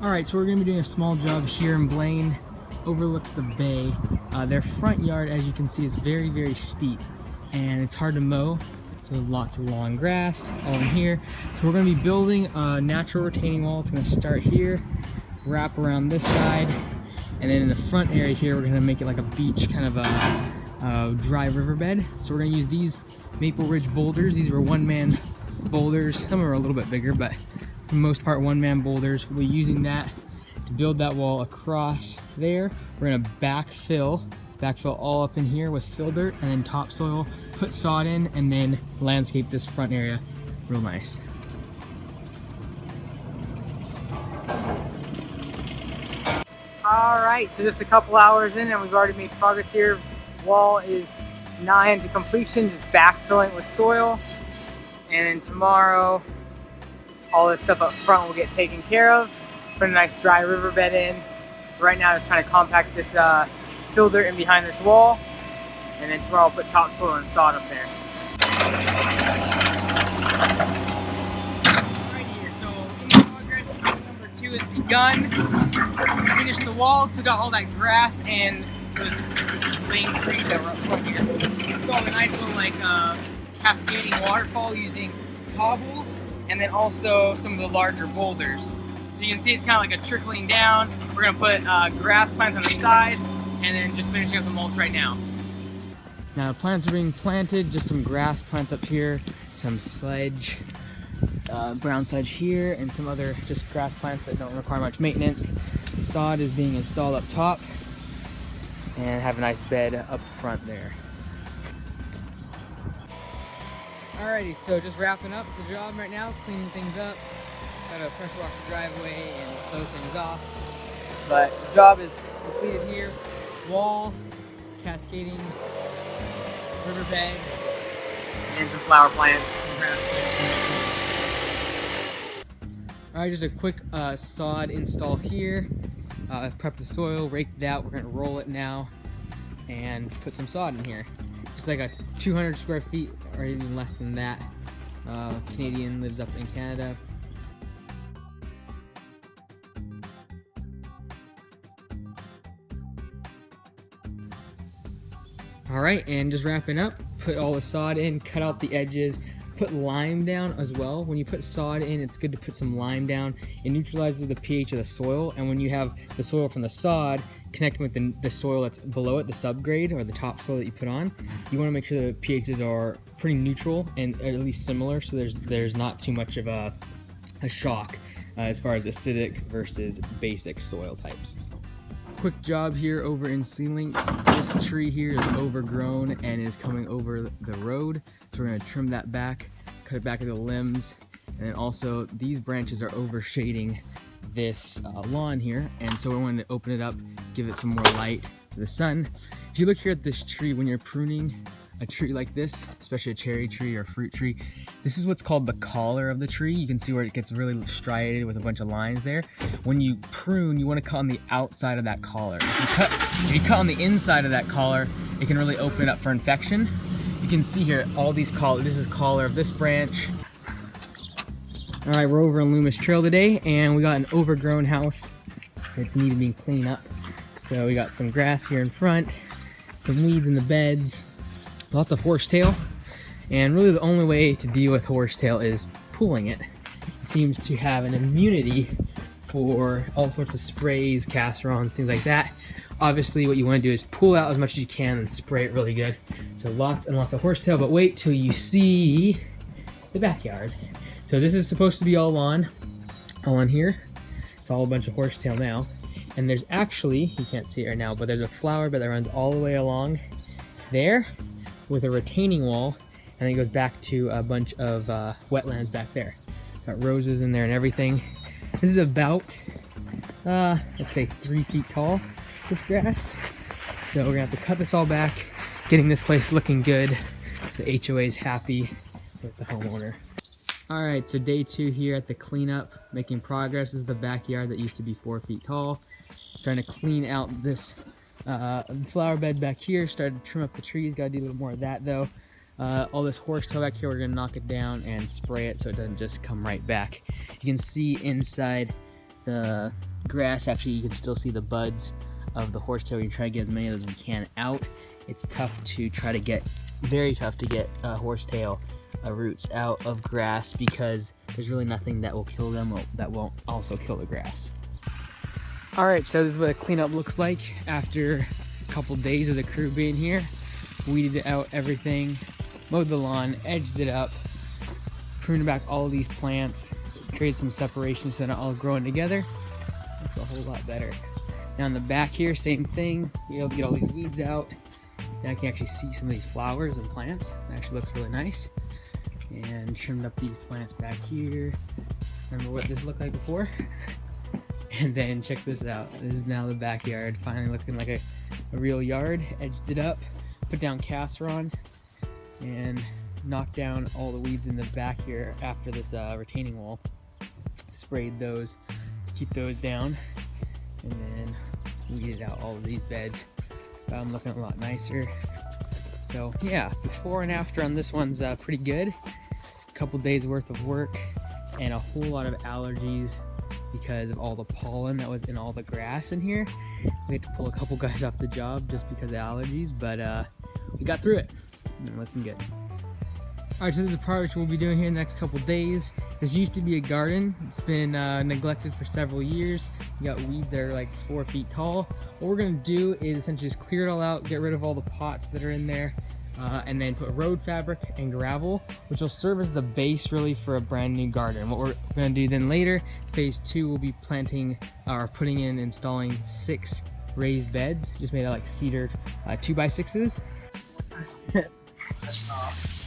Alright, so we're going to be doing a small job here in Blaine, overlooks the bay. Their front yard, as you can see, is very, very steep and it's hard to mow, so lots of long grass all in here. So we're going to be building a natural retaining wall. It's going to start here, wrap around this side, and then in the front area here we're going to make it like a beach, kind of a dry riverbed. So we're going to use these Maple Ridge boulders. These were one-man boulders. Some are a little bit bigger, but for the most part one-man boulders. We'll be using that to build that wall across there. We're going to backfill all up in here with fill dirt and then topsoil, put sod in, and then landscape this front area real nice. Alright, so just a couple hours in and we've already made progress here. Wall is nigh into completion, just backfilling with soil. And then tomorrow, all this stuff up front will get taken care of. Put a nice dry riverbed in. Right now, just trying to compact this fill dirt in behind this wall. And then tomorrow, I'll put topsoil and sod up there. Right here, so in progress, number 2 has begun. Finished the wall, took out all that grass and the Blaine trees that were up front here. Installed a nice little cascading waterfall using cobbles and then also some of the larger boulders. So you can see it's kind of like a trickling down. We're going to put grass plants on the side and then just finishing up the mulch right now. Now plants are being planted, just some grass plants up here, some sledge, brown sledge here, and some other just grass plants that don't require much maintenance. Sod is being installed up top and have a nice bed up front there. Alrighty, so just wrapping up the job right now, cleaning things up. Got to pressure wash the driveway and close things off. But the job is completed here. Wall, cascading, riverbed, and some flower plants. Alright, just a quick sod install here. Prep the soil, raked it out. We're going to roll it now and put some sod in here. It's like a 200 square feet or even less than that. Canadian, lives up in Canada. Alright, and just wrapping up, put all the sod in, cut out the edges, put lime down as well. When you put sod in, it's good to put some lime down. It neutralizes the pH of the soil, and when you have the soil from the sod connecting with the soil that's below it, the subgrade or the topsoil that you put on, you want to make sure the pHs are pretty neutral and at least similar, so there's not too much of a shock as far as acidic versus basic soil types. Quick job here over in Sea Links. This tree here is overgrown and is coming over the road, so we're going to trim that back, cut it back into the limbs, and then also these branches are overshading this lawn here, and so we wanted to open it up, give it some more light to the sun. If you look here at this tree, when you're pruning a tree like this, especially a cherry tree or fruit tree, this is what's called the collar of the tree. You can see where it gets really striated with a bunch of lines there. When you prune, you want to cut on the outside of that collar. If you cut on the inside of that collar, it can really open it up for infection. You can see here all these collars. This is collar of this branch. All right, we're over on Loomis Trail today, and we got an overgrown house. It's needed being cleaned up. So we got some grass here in front, some weeds in the beds, lots of horsetail, and really the only way to deal with horsetail is pulling it. It seems to have an immunity for all sorts of sprays, casserons, things like that. Obviously what you want to do is pull out as much as you can and spray it really good. So lots and lots of horsetail, but wait till you see the backyard. So this is supposed to be all lawn here. It's all a bunch of horsetail now. And there's actually, you can't see it right now, but there's a flower bed that runs all the way along there with a retaining wall, and it goes back to a bunch of wetlands back there. Got roses in there and everything. This is about, let's say 3 feet tall, this grass. So we're gonna have to cut this all back, getting this place looking good. So the HOA is happy with the homeowner. All right, so day 2 here at the cleanup, making progress. This is the backyard that used to be 4 feet tall. Trying to clean out this flower bed back here. Started to trim up the trees, gotta do a little more of that though. All this horsetail back here, we're gonna knock it down and spray it so it doesn't just come right back. You can see inside the grass, actually you can still see the buds of the horsetail. We try to get as many of those as we can out. It's tough to try to get, very tough to get horsetail roots out of grass because there's really nothing that will kill them that won't also kill the grass. All right, so this is what a cleanup looks like after a couple days of the crew being here. Weeded out everything, mowed the lawn, edged it up, pruned back all of these plants, created some separation so they're not all growing together. Looks a whole lot better. Now in the back here, same thing. You're able to get all these weeds out. And I can actually see some of these flowers and plants. It actually looks really nice. And trimmed up these plants back here. Remember what this looked like before? And then check this out. This is now the backyard. Finally looking like a real yard. Edged it up, put down casseron, and knocked down all the weeds in the back here after this retaining wall. Sprayed those to keep those down, and then weeded out all of these beds. Got them looking a lot nicer. So yeah, before and after on this one's pretty good. A couple days worth of work and a whole lot of allergies because of all the pollen that was in all the grass in here. We had to pull a couple guys off the job just because of allergies, but we got through it. And looking good. Alright, so this is the project we'll be doing here in the next couple days. This used to be a garden. It's been neglected for several years. You got weeds that are like 4 feet tall. What we're gonna do is essentially just clear it all out, get rid of all the pots that are in there, and then put road fabric and gravel, which will serve as the base really for a brand new garden. What we're gonna do then later, phase 2, we'll be planting or putting in, installing 6 raised beds, just made out of like cedar 2x6s.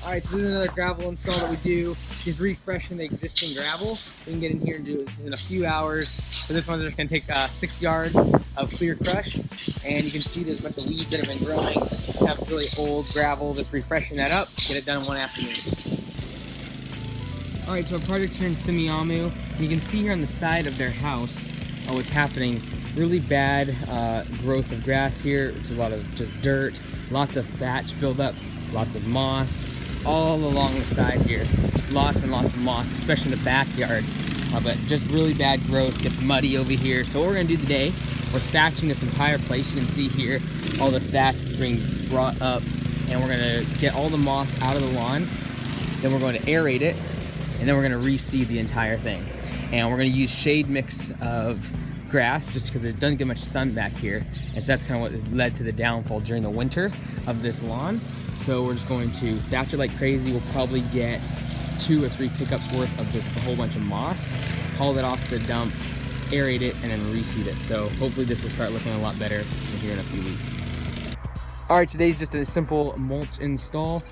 Alright, so this is another gravel install that we do, just refreshing the existing gravel. We can get in here and do this in a few hours. So this one's just going to take 6 yards of clear crush, and you can see there's a bunch of weeds that have been growing. Have really old gravel, just refreshing that up, get it done in one afternoon. Alright, so our project's here in Simiamu, and you can see here on the side of their house what's happening. Really bad growth of grass here. It's a lot of just dirt, lots of thatch buildup, lots of moss all along the side here. Lots and lots of moss, especially in the backyard. But just really bad growth, gets muddy over here. So what we're gonna do today, we're thatching this entire place. You can see here all the thatch is being brought up, and we're gonna get all the moss out of the lawn. Then we're going to aerate it, and then we're gonna reseed the entire thing. And we're gonna use shade mix of grass just because it doesn't get much sun back here, and so that's kind of what has led to the downfall during the winter of this lawn. So we're just going to thatch it like crazy. We'll probably get 2 or 3 pickups worth of just a whole bunch of moss, haul it off the dump, aerate it, and then reseed it. So hopefully this will start looking a lot better here in a few weeks. All right, today's just a simple mulch install.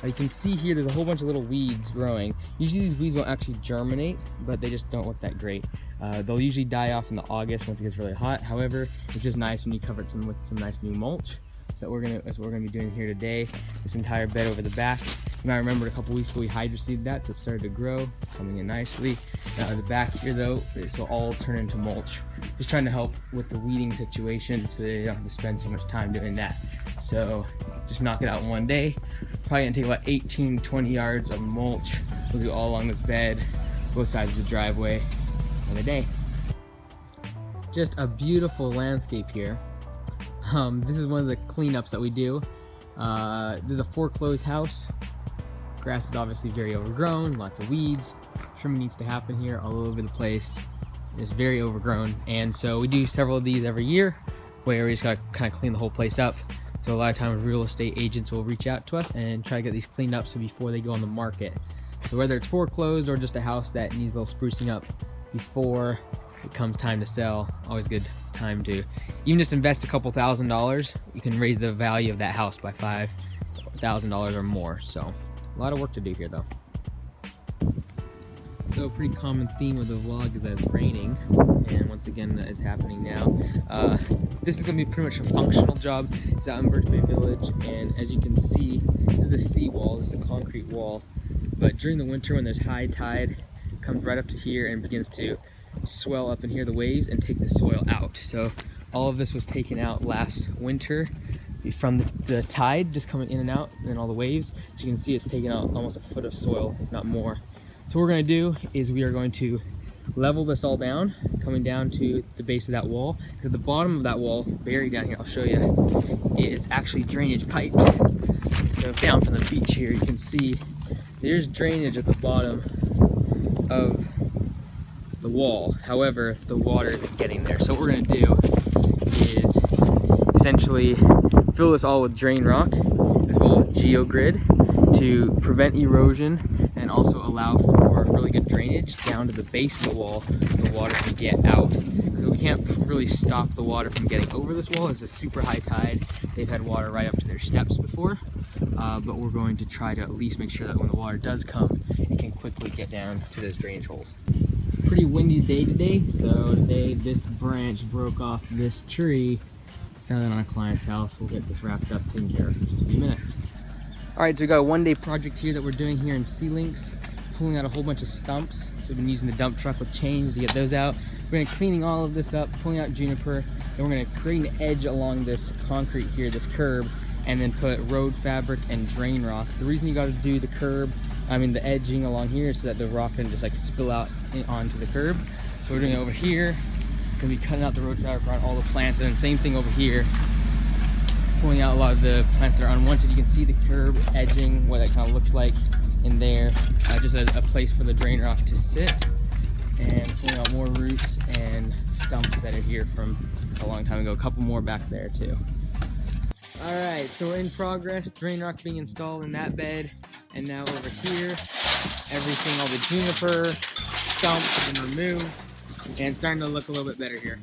You can see here there's a whole bunch of little weeds growing. Usually these weeds won't actually germinate, but they just don't look that great. They'll usually die off in the August once it gets really hot. However, it's just nice when you cover it with some nice new mulch. So that's what we're gonna be doing here today. This entire bed over the back. You might remember a couple weeks ago we hydroseeded that, so it started to grow, coming in nicely. The back here though, this will all turn into mulch. Just trying to help with the weeding situation so they don't have to spend so much time doing that. So just knock it out in one day. Probably gonna take about 18-20 yards of mulch. We'll do all along this bed, both sides of the driveway in a day. Just a beautiful landscape here. This is one of the cleanups that we do. This is a foreclosed house. Grass is obviously very overgrown, lots of weeds. Trimming needs to happen here all over the place. It's very overgrown, and so we do several of these every year where we just gotta kind of clean the whole place up. So a lot of times real estate agents will reach out to us and try to get these cleaned up so before they go on the market. So whether it's foreclosed or just a house that needs a little sprucing up before it comes time to sell, always good time to even just invest a couple $1,000s. You can raise the value of that house by $5,000 or more. So a lot of work to do here though. So a pretty common theme of the vlog is that it's raining, and once again that is happening now. This is going to be pretty much a functional job. It's out in Birch Bay Village, and as you can see, this is a seawall, this is a concrete wall. But during the winter when there's high tide, it comes right up to here and begins to swell up in here, the waves, and take the soil out. So all of this was taken out last winter from the tide just coming in and out, and then all the waves. So you can see it's taken out almost a foot of soil, if not more. So what we're going to do is we are going to level this all down, coming down to the base of that wall. Because at the bottom of that wall, buried down here, I'll show you, is actually drainage pipes. So down from the beach here, you can see there's drainage at the bottom of the wall. However, the water isn't getting there. So what we're gonna do is essentially fill this all with drain rock as well as geogrid to prevent erosion and also allow for really good drainage down to the base of the wall so the water can get out. Because we can't really stop the water from getting over this wall. It's a super high tide. They've had water right up to their steps before, but we're going to try to at least make sure that when the water does come, it can quickly get down to those drainage holes. Pretty windy day today, so today this branch broke off this tree. Found it on a client's house. We'll get this wrapped up, taken care of in just a few minutes. All right, so we got a one-day project here that we're doing here in C-Links, pulling out a whole bunch of stumps. So we've been using the dump truck with chains to get those out. We're gonna cleaning all of this up, pulling out juniper, and we're gonna create an edge along this concrete here, this curb, and then put road fabric and drain rock. The reason you gotta do the edging along here so that the rock can just like spill out onto the curb. So we're doing it over here. Gonna be cutting out the road fabric around all the plants, and then same thing over here, pulling out a lot of the plants that are unwanted. You can see the curb edging, what that kind of looks like in there. Just a place for the drain rock to sit, and pulling out more roots and stumps that are here from a long time ago. A couple more back there too. All right, so we're in progress. Drain rock being installed in that bed, and now over here, everything, all the juniper stumps have been removed, and it's starting to look a little bit better here.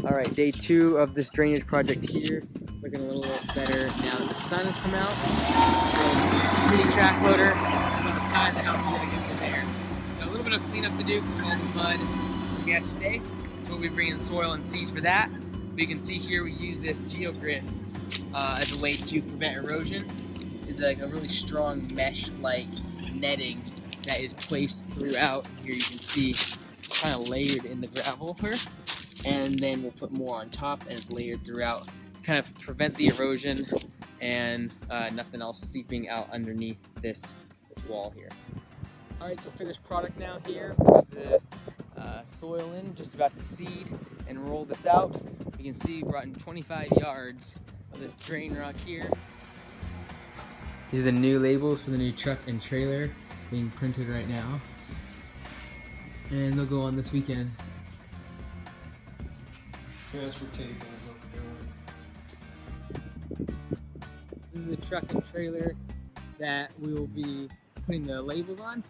All right, day 2 of this drainage project here, looking a little bit better now that the sun has come out. So, mini track loader on the side of the house, we're gonna get to there. So a little bit of cleanup to do from all the mud from yesterday. We'll be bringing soil and seeds for that. But you can see here we use this geogrid as a way to prevent erosion. It's like a really strong mesh-like netting that is placed throughout. Here you can see kind of layered in the gravel here, and then we'll put more on top and it's layered throughout, kind of prevent the erosion and nothing else seeping out underneath this wall here. All right, so finished product now here. Put the soil in, just about to seed and roll this out. You can see we brought in 25 yards of this drain rock here. These are the new labels for the new truck and trailer being printed right now, and they'll go on this weekend. Transfer tape. This is the truck and trailer that we will be putting the labels on.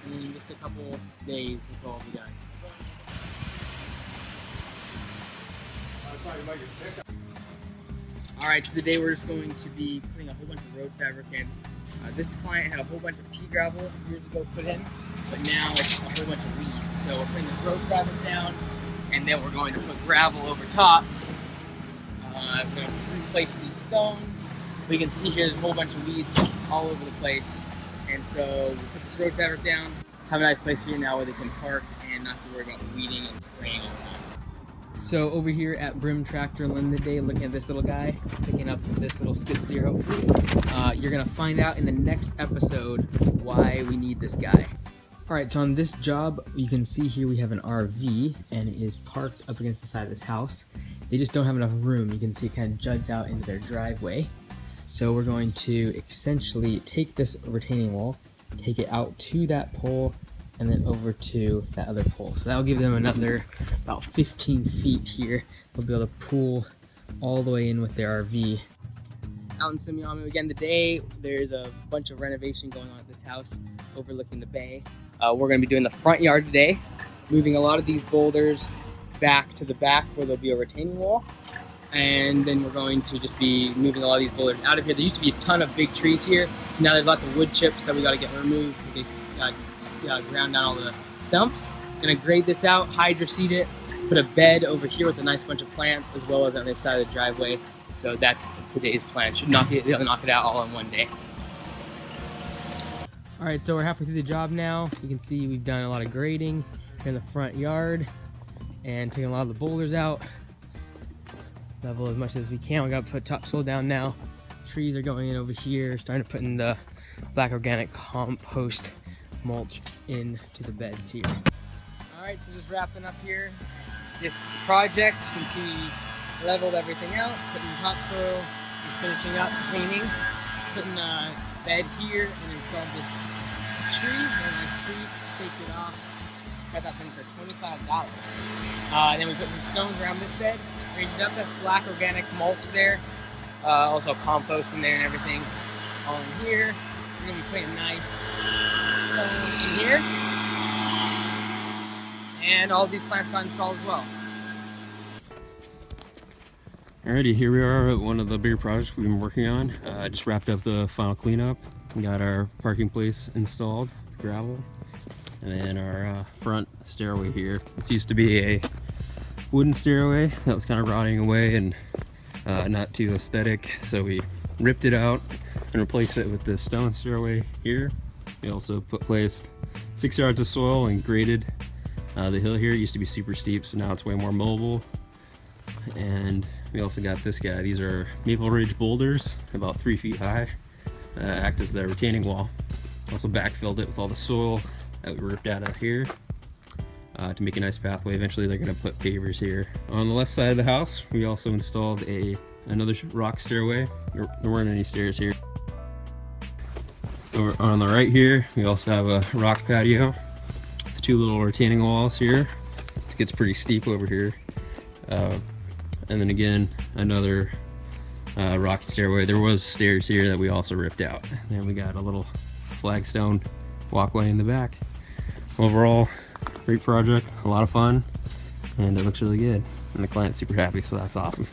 And in just a couple days, this will all be done. Alright, so today we're just going to be putting a whole bunch of road fabric in. This client had a whole bunch of pea gravel years ago put in, but now it's a whole bunch of weeds. So we're putting this road fabric down, and then we're going to put gravel over top. I'm going to replace these stones. We can see here there's a whole bunch of weeds all over the place. And so we put this road fabric down. Have a nice place here now where they can park and not have to worry about weeding and spraying all the time. So over here at Brim Tractor Lend today, looking at this little guy, picking up this little skid steer hopefully. You're gonna find out in the next episode why we need this guy. All right, so on this job, you can see here we have an RV and it is parked up against the side of this house. They just don't have enough room. You can see it kind of juts out into their driveway. So we're going to essentially take this retaining wall, take it out to that pole, and then over to that other pole. So that'll give them another about 15 feet here. They'll be able to pull all the way in with their RV. Out in Semiahmoo again today, there's a bunch of renovation going on at this house overlooking the bay. We're gonna be doing the front yard today, moving a lot of these boulders back to the back where there'll be a retaining wall. And then we're going to just be moving a lot of these boulders out of here. There used to be a ton of big trees here. So now there's lots of wood chips that we gotta get removed. They ground down all the stumps. Gonna grade this out, hydro seed it, put a bed over here with a nice bunch of plants, as well as on this side of the driveway. So that's today's plan. Should knock it out all in one day. All right, so we're halfway through the job now. You can see we've done a lot of grading in the front yard and taking a lot of the boulders out. Level as much as we can. We gotta put topsoil down now. Trees are going in over here, starting to put in the black organic compost mulch into the beds here. All right, so just wrapping up here. This project, you can see leveled everything out, putting topsoil, just finishing up cleaning, putting a bed here, and installed this tree, very nice tree, staked it off. Got that thing for $25. Then we put some stones around this bed, raised it up, that's black organic mulch there, also compost in there and everything, all in here. We're gonna be putting a nice stone in here, and all these plants got installed as well. Alrighty, here we are at one of the bigger projects we've been working on. Just wrapped up the final cleanup. We got our parking place installed, gravel, and then our front stairway here. This used to be a wooden stairway that was kind of rotting away and not too aesthetic, so we ripped it out and replaced it with this stone stairway here. We also placed 6 yards of soil and graded the hill here. It used to be super steep, so now it's way more mobile. And we also got this guy. These are Maple Ridge boulders, about 3 feet high, act as the retaining wall. Also backfilled it with all the soil that we ripped out here to make a nice pathway. Eventually they're going to put pavers here. On the left side of the house, we also installed another rock stairway. There weren't any stairs here. Over on the right here, we also have a rock patio with 2 little retaining walls here. It gets pretty steep over here. And then again, another rock stairway. There was stairs here that we also ripped out. And then we got a little flagstone walkway in the back. Overall, great project, a lot of fun, and it looks really good. And the client's super happy, so that's awesome.